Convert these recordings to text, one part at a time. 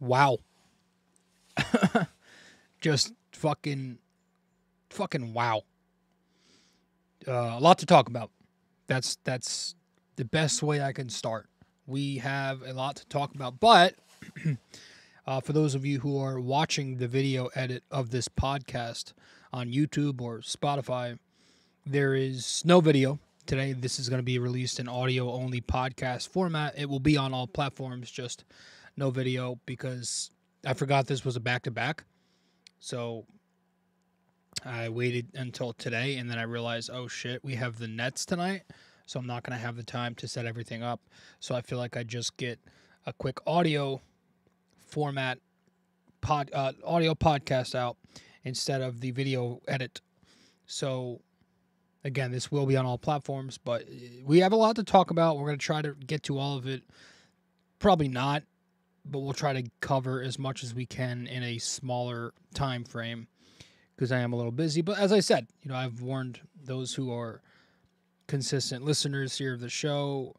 Wow. Just fucking wow. A lot to talk about. That's the best way I can start. We have a lot to talk about, but for those of you who are watching the video edit of this podcast on YouTube or Spotify, there is no video today. This is going to be released in audio-only podcast format. It will be on all platforms, just no video because I forgot this was a back-to-back. So I waited until today, and then I realized, oh shit, we have the Nets tonight, so I'm not going to have the time to set everything up. So I feel like I just get a quick audio format audio podcast out instead of the video edit. So again, this will be on all platforms, but we have a lot to talk about. We're going to try to get to all of it. Probably not, but we'll try to cover as much as we can in a smaller time frame because I am a little busy. But as I said, I've warned those who are consistent listeners here of the show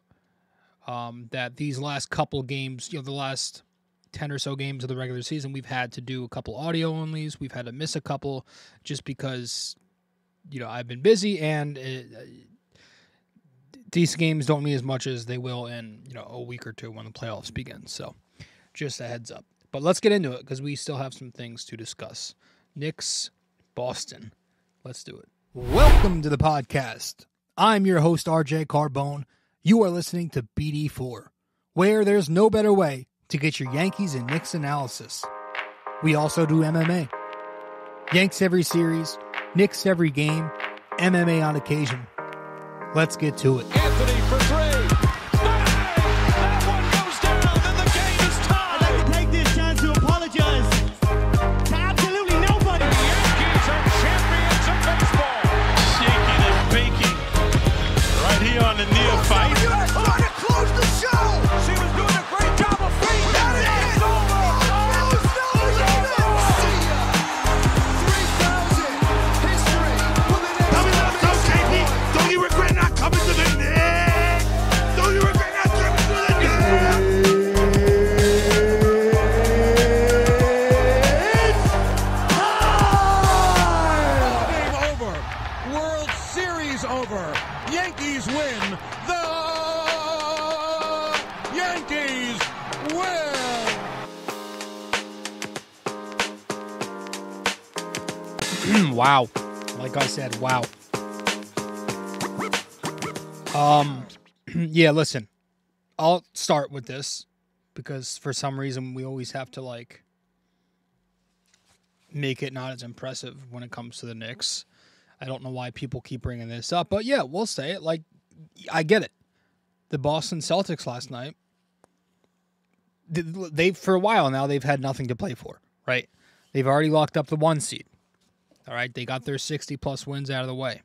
that these last couple games, the last 10 or so games of the regular season, we've had to do a couple audio onlys. We've had to miss a couple just because, I've been busy, and these games don't mean as much as they will in, a week or two when the playoffs begin. So just a heads up. But let's get into it because we still have some things to discuss. Knicks, Boston. Let's do it. Welcome to the podcast. I'm your host, RJ Carbone. You are listening to BD4, where there's no better way to get your Yankees and Knicks analysis. We also do MMA. Yanks every series, Knicks every game, MMA on occasion. Let's get to it. Anthony for three. That one goes down, and the game is tied. I'd like to take this chance to apologize to absolutely nobody. The Yankees are champions of baseball. Shaking and baking right here on the neophyte. Trying to close the show. She was doing a great job of feeding. That is It's over. Don't you regret not coming to the Knicks? Don't you regret not coming to the Knicks? Game over. World Series over. Yankees win. The Yankees win. Wow. Like I said, wow. Yeah, listen. I'll start with this because for some reason we always have to make it not as impressive when it comes to the Knicks. I don't know why people keep bringing this up, but yeah, we'll say it. I get it. The Boston Celtics last night, they for a while now, they've had nothing to play for, right? They've already locked up the 1 seed. All right, they got their 60-plus wins out of the way.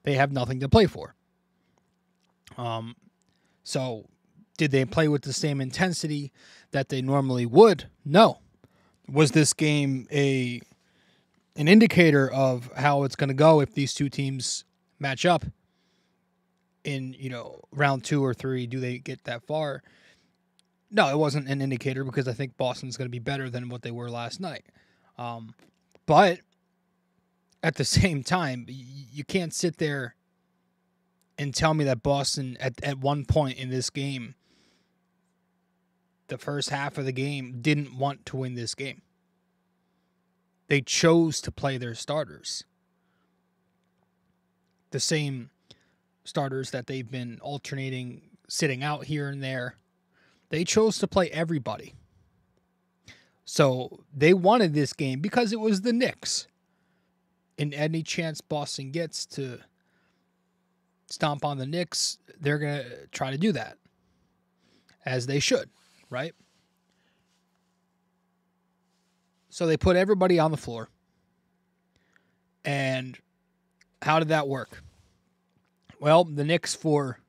They have nothing to play for. So did they play with the same intensity that they normally would? No. Was this game an indicator of how it's going to go if these two teams match up in, round 2 or 3? Do they get that far? No, it wasn't an indicator because I think Boston's going to be better than what they were last night. But at the same time, you can't sit there and tell me that Boston, at one point in this game, the first half of the game, didn't want to win this game. They chose to play their starters. The same starters that they've been alternating, sitting out here and there. They chose to play everybody. So they wanted this game because it was the Knicks. And any chance Boston gets to stomp on the Knicks, they're going to try to do that. As they should, right? So they put everybody on the floor. And how did that work? Well, the Knicks for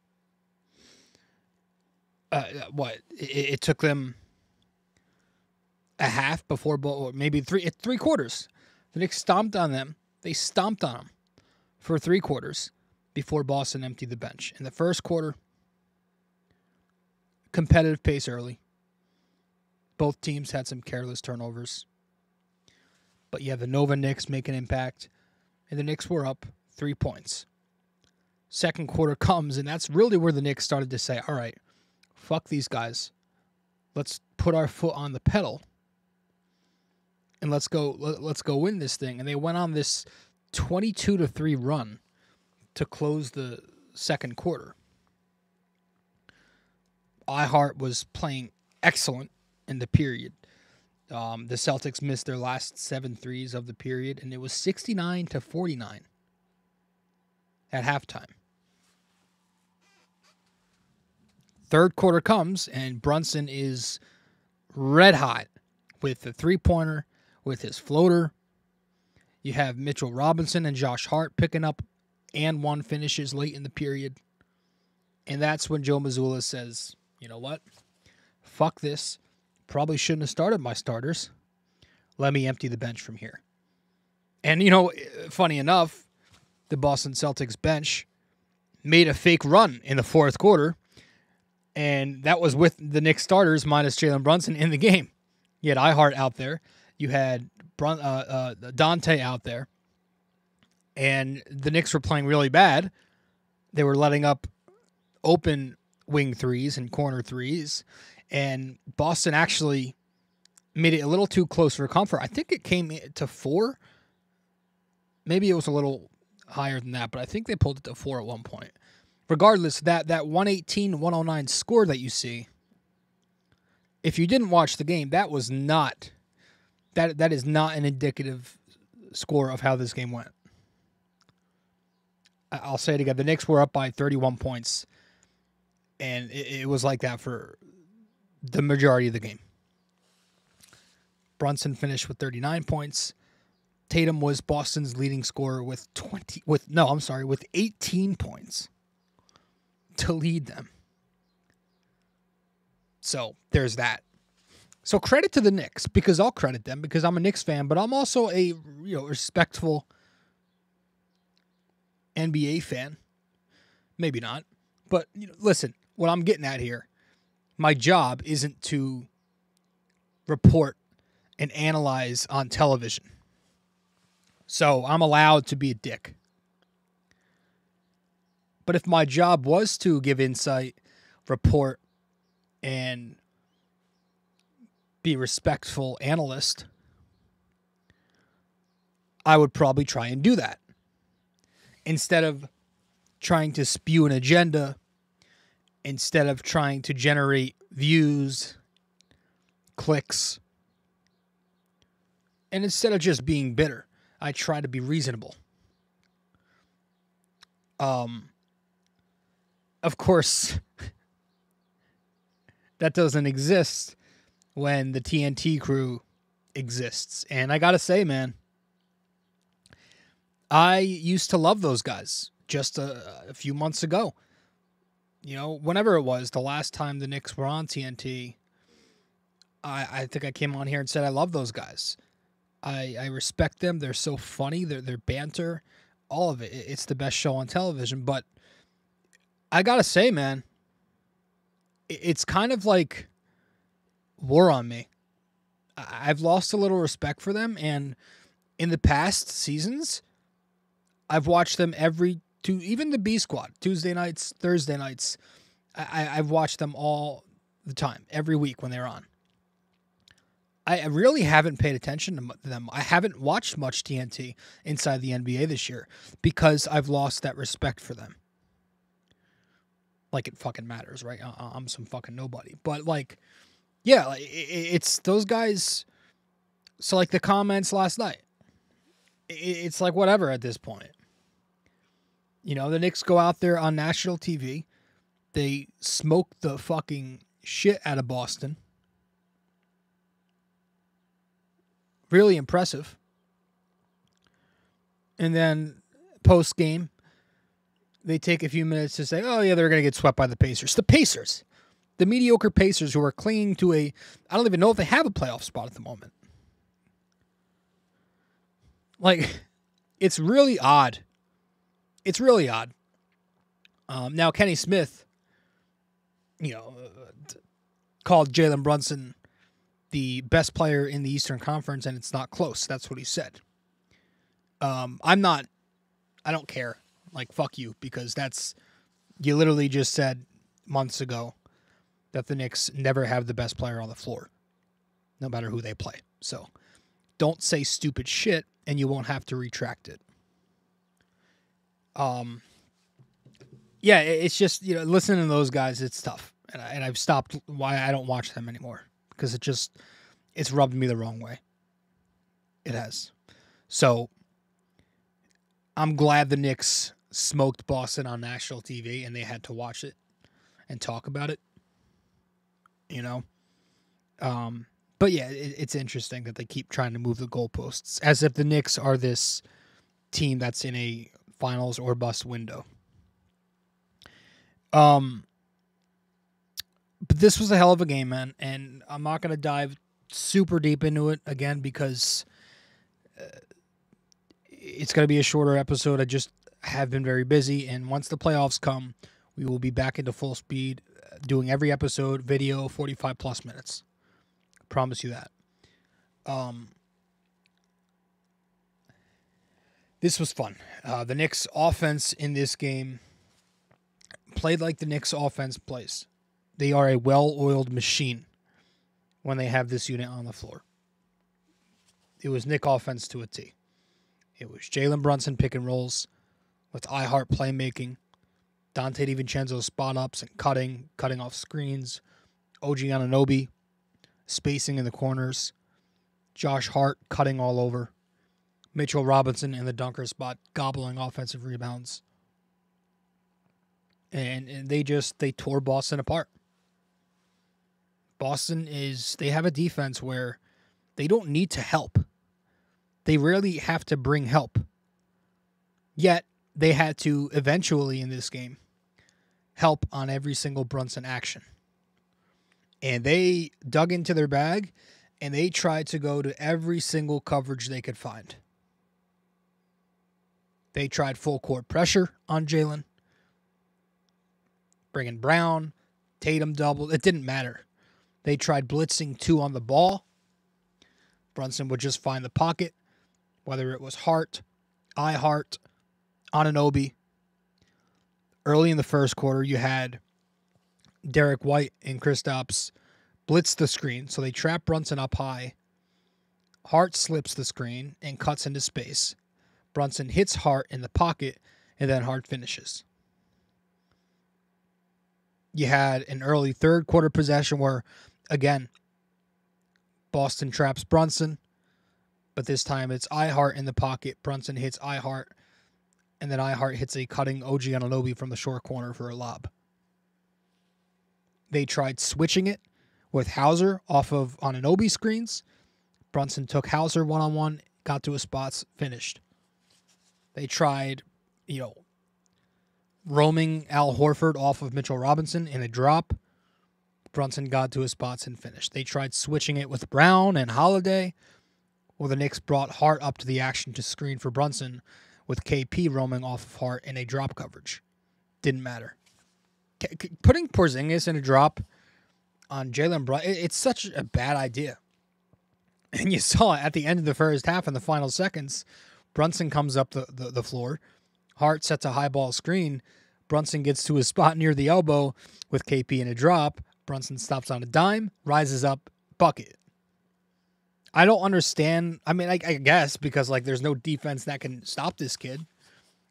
it took them a half before, maybe three quarters. The Knicks stomped on them. They stomped on them for 3 quarters before Boston emptied the bench. In the first quarter, competitive pace early. Both teams had some careless turnovers. But yeah, the Nova Knicks make an impact. And the Knicks were up 3 points. Second quarter comes, and that's really where the Knicks started to say, all right, fuck these guys. Let's put our foot on the pedal. And let's go win this thing. And they went on this 22-3 run to close the second quarter. iHeart was playing excellent in the period. The Celtics missed their last 7 threes of the period, and it was 69-49 at halftime. Third quarter comes, and Brunson is red hot with the three-pointer, with his floater. You have Mitchell Robinson and Josh Hart picking up and one finishes late in the period. And that's when Joe Mazzulla says, you know what? Fuck this. Probably shouldn't have started my starters. Let me empty the bench from here. And, funny enough, the Boston Celtics bench made a fake run in the fourth quarter, and that was with the Knicks starters minus Jalen Brunson in the game. You had iHeart out there. You had Dante out there. And the Knicks were playing really bad. They were letting up open wing threes and corner threes. And Boston actually made it a little too close for comfort. I think it came to 4. Maybe it was a little higher than that, but I think they pulled it to 4 at one point. Regardless, that 118-109 score that you see, if you didn't watch the game, that is not an indicative score of how this game went. I'll say it again. The Knicks were up by 31 points, and it was like that for the majority of the game. Brunson finished with 39 points. Tatum was Boston's leading scorer with 18 points to lead them. So there's that. So credit to the Knicks, because I'll credit them because I'm a Knicks fan, but I'm also a respectful NBA fan. Maybe not. But listen, what I'm getting at here, my job isn't to report and analyze on television. So I'm allowed to be a dick. But if my job was to give insight, report, and be a respectful analyst, I would probably try and do that. Instead of trying to spew an agenda, instead of trying to generate views, clicks, and instead of just being bitter, I try to be reasonable. Of course, that doesn't exist when the TNT crew exists. And I gotta say, man, I used to love those guys just a few months ago. Whenever it was, the last time the Knicks were on TNT, I think I came on here and said I love those guys. I respect them. They're so funny. Their banter, all of it. It's the best show on television. But I gotta say, man, it's kind of like war on me. I've lost a little respect for them, and in the past seasons, I've watched them even the B Squad, Tuesday nights, Thursday nights. I've watched them all the time, every week when they're on. I really haven't paid attention to them. I haven't watched much TNT inside the NBA this year because I've lost that respect for them. Like it fucking matters, right? I'm some fucking nobody. But it's those guys. So the comments last night, it's like whatever at this point. The Knicks go out there on national TV. They smoke the fucking shit out of Boston. Really impressive. And then post-game, they take a few minutes to say, oh, yeah, they're going to get swept by the Pacers. The Pacers. The mediocre Pacers who are clinging to I don't even know if they have a playoff spot at the moment. It's really odd. It's really odd. Now, Kenny Smith called Jalen Brunson the best player in the Eastern Conference, and it's not close. That's what he said. I don't care. Like, fuck you, because you literally just said months ago that the Knicks never have the best player on the floor, no matter who they play. So don't say stupid shit, and you won't have to retract it. Yeah, it's just, listening to those guys, it's tough. And I've stopped why I don't watch them anymore, because it's rubbed me the wrong way. It has. So I'm glad the Knicks smoked Boston on national TV and they had to watch it and talk about it. But yeah, it's interesting that they keep trying to move the goalposts as if the Knicks are this team that's in a finals or bust window. But this was a hell of a game, man, and I'm not going to dive super deep into it again because it's going to be a shorter episode. I just have been very busy, and once the playoffs come, we will be back into full speed, doing every episode, video, 45 plus minutes. Promise you that. This was fun. The Knicks offense in this game played like the Knicks offense plays. They are a well-oiled machine when they have this unit on the floor. It was Knick offense to a T. It was Jalen Brunson pick and rolls with iHeart playmaking, Dante DiVincenzo spot ups and cutting off screens, OG Anunoby spacing in the corners, Josh Hart cutting all over, Mitchell Robinson in the dunker spot gobbling offensive rebounds. And they tore Boston apart. They have a defense where they don't need to help. They rarely have to bring help. Yet, they had to eventually in this game help on every single Brunson action. And they dug into their bag and they tried to go to every single coverage they could find. They tried full court pressure on Jalen. Bringing Brown, Tatum double. It didn't matter. They tried blitzing 2 on the ball. Brunson would just find the pocket, whether it was Hart, iHeart, Anunoby. Early in the first quarter, you had Derek White and Kristaps blitz the screen, so they trap Brunson up high. Hart slips the screen and cuts into space. Brunson hits Hart in the pocket, and then Hart finishes. You had an early third quarter possession where, again, Boston traps Brunson, but this time it's iHeart in the pocket. Brunson hits iHeart, and then iHeart hits a cutting OG Anunoby from the short corner for a lob. They tried switching it with Hauser off of Anunoby screens. Brunson took Hauser one-on-one, got to his spots, finished. They tried, roaming Al Horford off of Mitchell Robinson in a drop. Brunson got to his spots and finished. They tried switching it with Brown and Holiday. Well, the Knicks brought Hart up to the action to screen for Brunson with KP roaming off of Hart in a drop coverage. Didn't matter. Putting Porzingis in a drop on Jalen Brunson, it's such a bad idea. And you saw it at the end of the first half in the final seconds. Brunson comes up the floor. Hart sets a high ball screen. Brunson gets to his spot near the elbow with KP in a drop. Brunson stops on a dime, rises up, bucket. I don't understand. I mean, I guess because there's no defense that can stop this kid.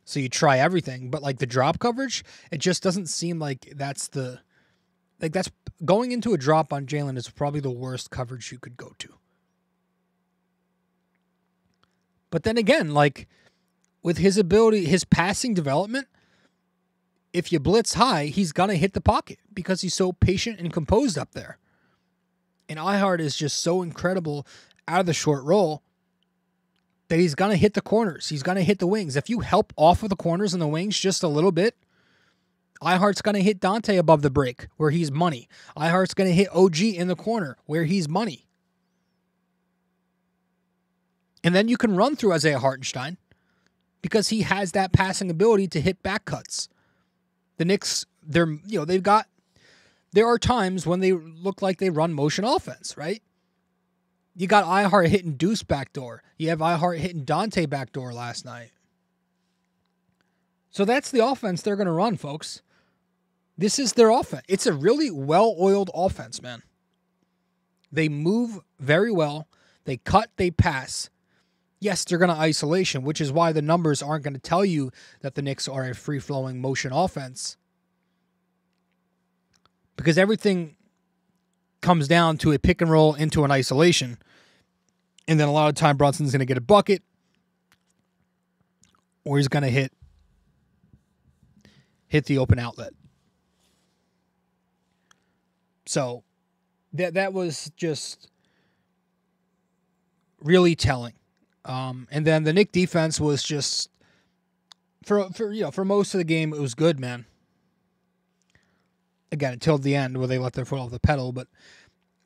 So you try everything, but the drop coverage, it just doesn't seem like that's going into a drop on Jalen is probably the worst coverage you could go to. But then again, with his ability, his passing development, if you blitz high, he's going to hit the pocket because he's so patient and composed up there. And iHeart is just so incredible out of the short roll that he's going to hit the corners. He's going to hit the wings. If you help off of the corners and the wings just a little bit, iHeart's going to hit Dante above the break where he's money. iHeart's going to hit OG in the corner where he's money. And then you can run through Isaiah Hartenstein because he has that passing ability to hit back cuts. The Knicks, they've got there are times when they look like they run motion offense, right? You got iHeart hitting Deuce backdoor. You have iHeart hitting Dante backdoor last night. So that's the offense they're going to run, folks. This is their offense. It's a really well-oiled offense, man. They move very well. They cut, they pass. Yes, they're going to isolation, which is why the numbers aren't going to tell you that the Knicks are a free-flowing motion offense. Because everything comes down to a pick and roll into an isolation. And then a lot of time Brunson's going to get a bucket. Or he's going to hit the open outlet. So that was just really telling. And then the Knick defense was just for most of the game it was good, man. Again, until the end where they let their foot off the pedal, but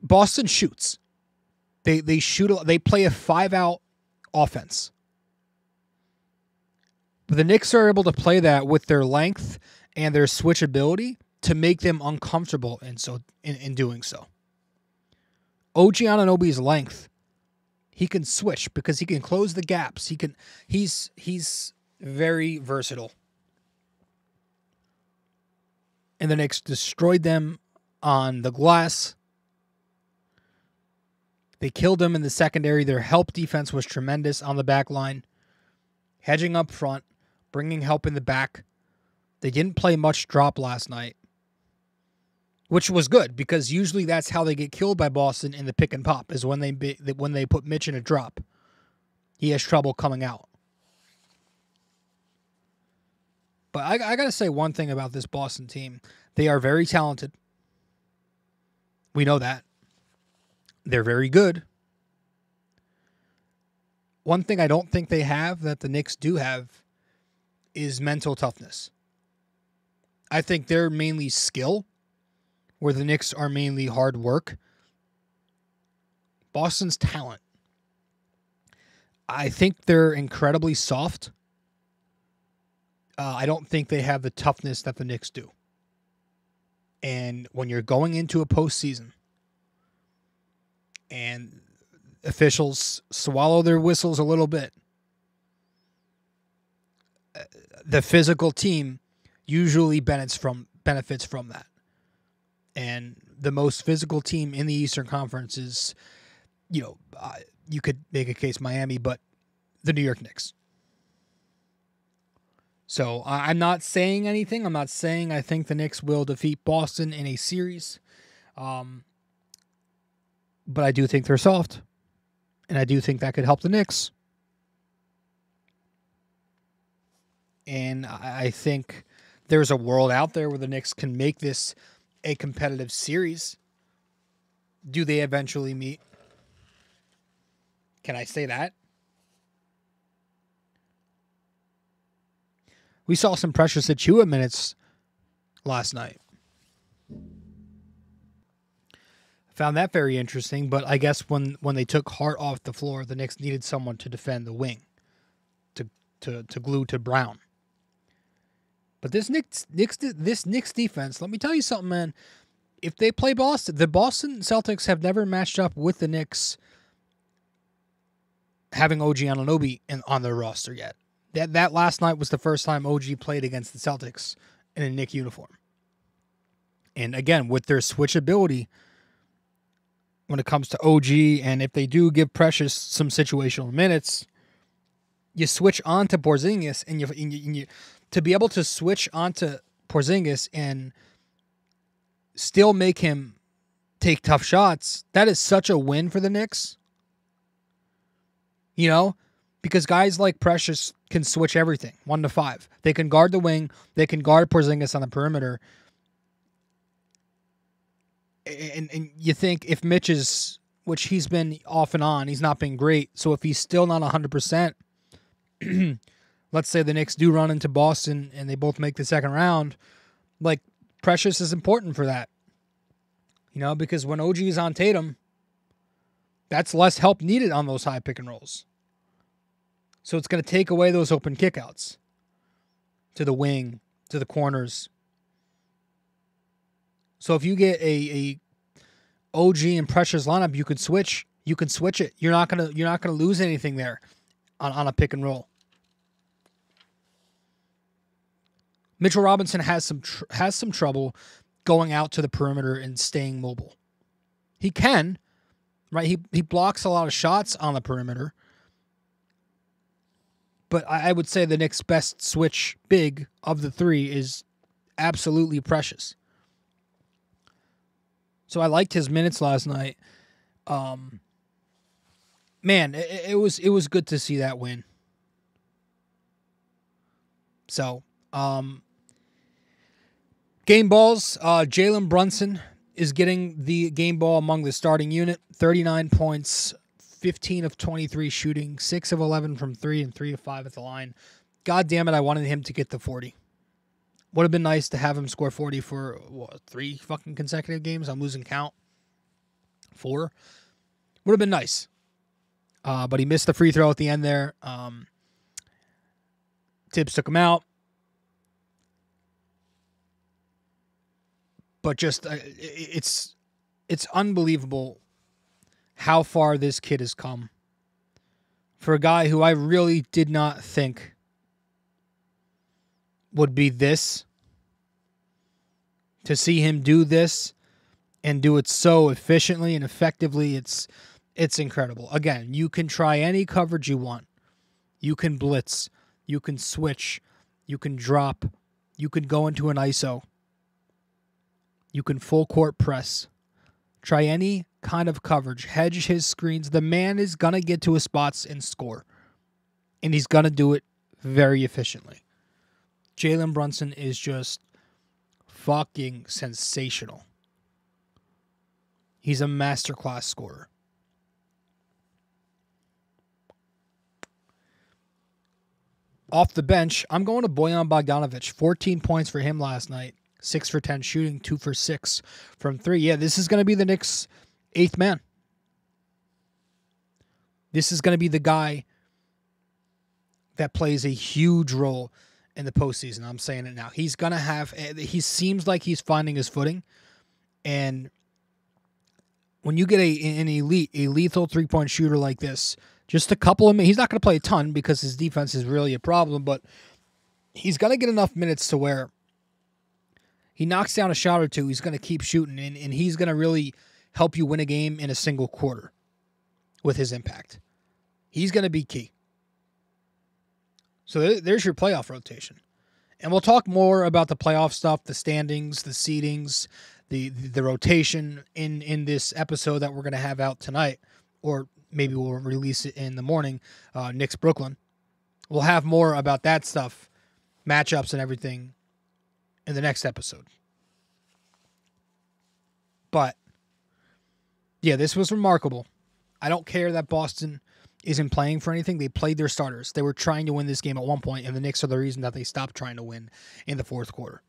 Boston shoots. They shoot. They play a 5-out offense. But the Knicks are able to play that with their length and their switchability to make them uncomfortable in doing so. OG Anunoby's length, he can switch because he can close the gaps. He's very versatile. And the Knicks destroyed them on the glass. They killed them in the secondary. Their help defense was tremendous on the back line. Hedging up front, bringing help in the back. They didn't play much drop last night, which was good because usually that's how they get killed by Boston in the pick and pop is when they put Mitch in a drop. He has trouble coming out. But I got to say one thing about this Boston team. They are very talented. We know that. They're very good. One thing I don't think they have that the Knicks do have is mental toughness. I think they're mainly skill, where the Knicks are mainly hard work. Boston's talent. I think they're incredibly soft. I don't think they have the toughness that the Knicks do. And when you're going into a postseason and officials swallow their whistles a little bit, the physical team usually benefits from that. And the most physical team in the Eastern Conference is, you could make a case Miami, but the New York Knicks. So I'm not saying anything. I'm not saying I think the Knicks will defeat Boston in a series. But I do think they're soft. And I do think that could help the Knicks. And I think there's a world out there where the Knicks can make this a competitive series. Do they eventually meet? Can I say that? We saw some Precious Achiuwa minutes last night. Found that very interesting, but I guess when they took Hart off the floor, the Knicks needed someone to defend the wing, to glue to Brown. But this Knicks defense, let me tell you something, man. If they play Boston, the Boston Celtics have never matched up with the Knicks having OG Anunoby on their roster yet. That last night was the first time OG played against the Celtics in a Knick uniform. And again, with their switchability when it comes to OG, and if they do give Precious some situational minutes, you switch on to Porzingis, and you to be able to switch onto Porzingis and still make him take tough shots, that is such a win for the Knicks. Because guys like Precious can switch everything, 1 to 5. They can guard the wing. They can guard Porzingis on the perimeter. And you think if Mitch is, which he's been off and on, he's not been great. So if he's still not 100%, let's say the Knicks do run into Boston and they both make the second round, like Precious is important for that. Because when OG is on Tatum, that's less help needed on those high pick and rolls. So it's going to take away those open kickouts to the wing, to the corners. So if you get a OG and Precious lineup, you could switch. You can switch it. You're not gonna lose anything there on a pick and roll. Mitchell Robinson has some trouble going out to the perimeter and staying mobile. He can, right? He blocks a lot of shots on the perimeter. But I would say the Knicks' best switch big of the three is absolutely Precious. So I liked his minutes last night. Man, it was good to see that win. So, game balls, Jalen Brunson is getting the game ball among the starting unit. 39 points, 15 of 23 shooting, 6 of 11 from 3, and 3 of 5 at the line. God damn it, I wanted him to get the 40. Would have been nice to have him score 40 for, 3 fucking consecutive games? I'm losing count. 4. Would have been nice. But he missed the free throw at the end there. Tibbs took him out. But just, it's unbelievable how far this kid has come. For a guy who I really did not think would be this. To see him do this and do it so efficiently and effectively, it's incredible. Again, you can try any coverage you want. You can blitz. You can switch. You can drop. You can go into an ISO. You can full court press. Try any kind of coverage. Hedge his screens. The man is going to get to his spots and score. And he's going to do it very efficiently. Jalen Brunson is just fucking sensational. He's a masterclass scorer. Off the bench, I'm going to Bojan Bogdanovic. 14 points for him last night. 6 for 10 shooting, 2 for 6 from 3. Yeah, this is going to be the Knicks' 8th man. This is going to be the guy that plays a huge role in the postseason. I'm saying it now. He's going to have, he seems like he's finding his footing. And when you get a lethal three-point shooter like this, just a couple of minutes, he's not going to play a ton because his defense is really a problem, but he's going to get enough minutes to where he knocks down a shot or two, he's going to keep shooting, and he's going to really help you win a game in a single quarter with his impact. He's going to be key. So there's your playoff rotation. And we'll talk more about the playoff stuff, the standings, the seedings, the rotation in this episode that we're going to have out tonight, or maybe we'll release it in the morning, Knicks Brooklyn. We'll have more about that stuff, matchups and everything in the next episode. But, yeah, this was remarkable. I don't care that Boston isn't playing for anything. They played their starters. They were trying to win this game at one point, and the Knicks are the reason that they stopped trying to win in the fourth quarter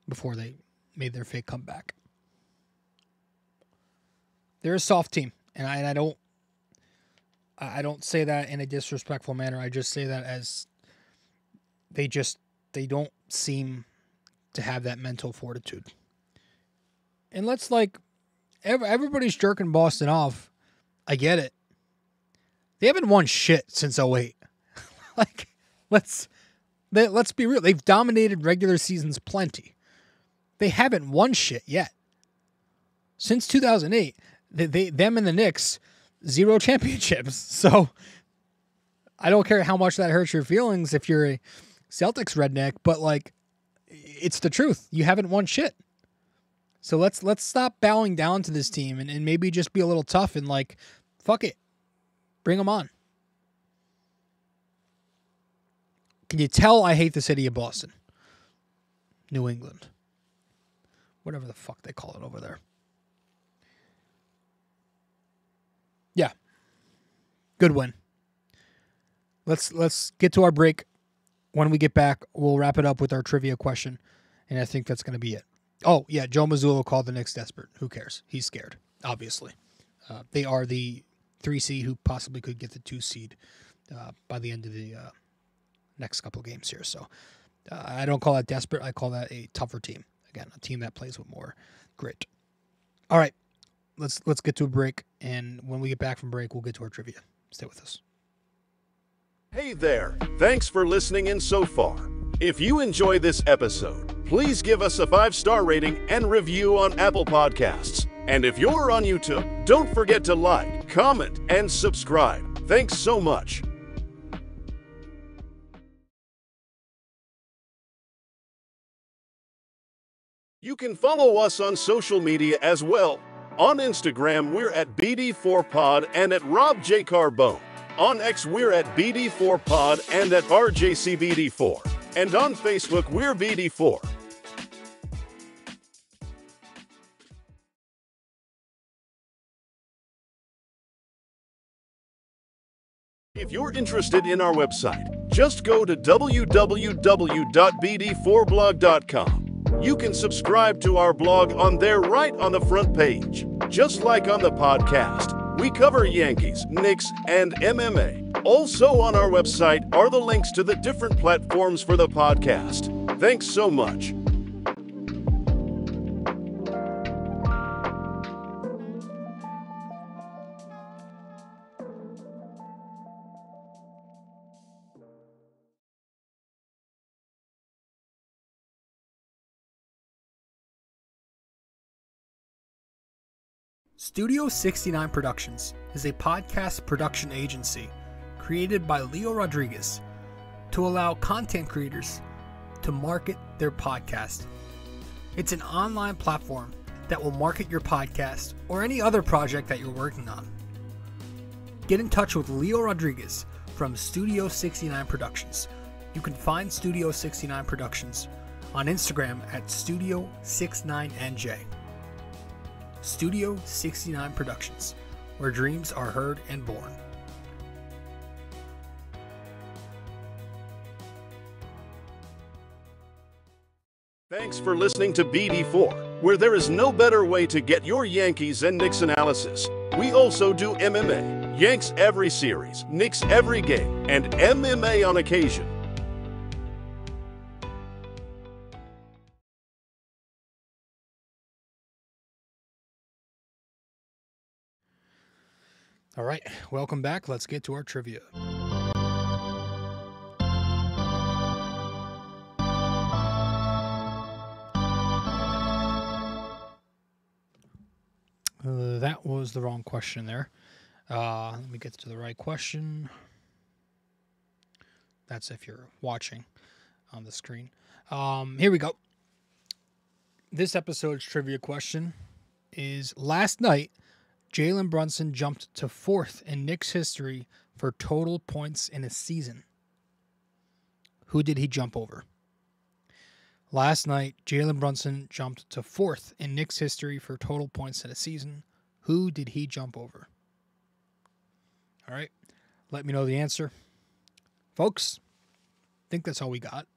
before they made their fake comeback. They're a soft team, and I don't say that in a disrespectful manner. I just say that as they don't seem to have that mental fortitude. And everybody's jerking Boston off. I get it. They haven't won shit since 2008. Let's be real. They've dominated regular seasons plenty. They haven't won shit yet. Since 2008, them and the Knicks, 0 championships. So I don't care how much that hurts your feelings if you're a Celtics redneck, but it's the truth. You haven't won shit. So let's stop bowing down to this team and maybe just be a little tough and fuck it. Bring them on. Can you tell I hate the city of Boston? New England. Whatever the fuck they call it over there. Yeah. Good win. Let's get to our break. When we get back, we'll wrap it up with our trivia question. And I think that's going to be it. Oh, yeah, Joe Mazzulla called the Knicks desperate. Who cares? He's scared, obviously. They are the 3 seed who possibly could get the 2 seed by the end of the next couple of games here. So I don't call that desperate. I call that a tougher team Again, a team that plays with more grit. All right, let's get to a break, and when we get back from break, we'll get to our trivia. Stay with us. Hey there, thanks for listening in so far. If you enjoy this episode, please give us a 5-star rating and review on Apple Podcasts. And if you're on YouTube, don't forget to like, comment, and subscribe. Thanks so much. You can follow us on social media as well. On Instagram, we're at BD4Pod and at Rob J. Carbone. On X, we're at BD4Pod and at RJCBD4. And on Facebook, we're BD4. If you're interested in our website, just go to www.bd4blog.com. You can subscribe to our blog on there right on the front page. Just like on the podcast, we cover Yankees, Knicks, and MMA. Also on our website are the links to the different platforms for the podcast. Thanks so much. Studio 69 Productions is a podcast production agency created by Leo Rodriguez to allow content creators to market their podcast. It's an online platform that will market your podcast or any other project that you're working on. Get in touch with Leo Rodriguez from Studio 69 Productions. You can find Studio 69 Productions on Instagram at Studio69NJ. Studio 69 Productions, where dreams are heard and born. Thanks for listening to BD4, where there is no better way to get your Yankees and Knicks analysis. We also do MMA, Yanks every series, Knicks every game, and MMA on occasion. All right, welcome back. Let's get to our trivia. That was the wrong question there. Let me get to the right question. That's if you're watching on the screen. Here we go. This episode's trivia question is: last night, Jalen Brunson jumped to 4th in Knicks history for total points in a season. Who did he jump over? Last night, Jalen Brunson jumped to 4th in Knicks history for total points in a season. Who did he jump over? All right, let me know the answer. Folks, I think that's all we got.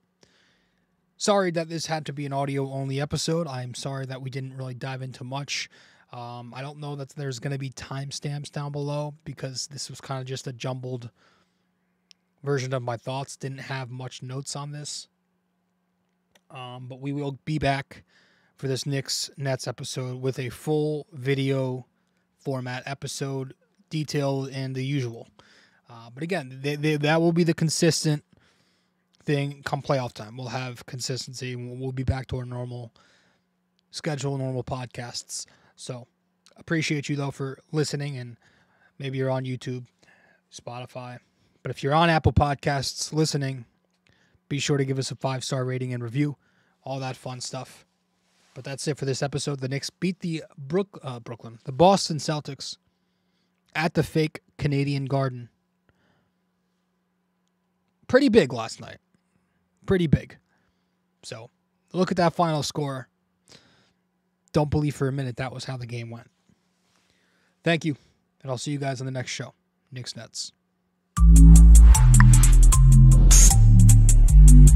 Sorry that this had to be an audio-only episode. I'm sorry that we didn't really dive into much. I don't know that there's going to be timestamps down below because this was kind of just a jumbled version of my thoughts. Didn't have much notes on this. But we will be back for this Knicks Nets episode with a full video format episode, detailed and the usual. But again, that will be the consistent thing come playoff time. We'll have consistency and we'll be back to our normal schedule, normal podcasts. So, appreciate you, though, for listening, and maybe you're on YouTube, Spotify. But if you're on Apple Podcasts listening, be sure to give us a 5-star rating and review, all that fun stuff. But that's it for this episode. The Knicks beat the Boston Celtics at the fake Canadian Garden. Pretty big last night. Pretty big. So, look at that final score. Don't believe for a minute that was how the game went. Thank you, and I'll see you guys on the next show. Knicks Nets.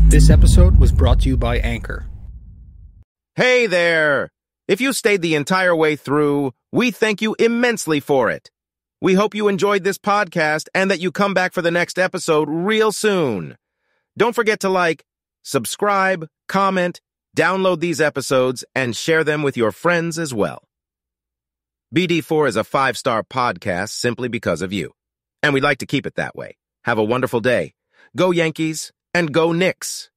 This episode was brought to you by Anchor. Hey there! If you stayed the entire way through, we thank you immensely for it. We hope you enjoyed this podcast and that you come back for the next episode real soon. Don't forget to like, subscribe, comment, Download these episodes and share them with your friends as well. BD4 is a 5-star podcast simply because of you. And we'd like to keep it that way. Have a wonderful day. Go Yankees and go Knicks.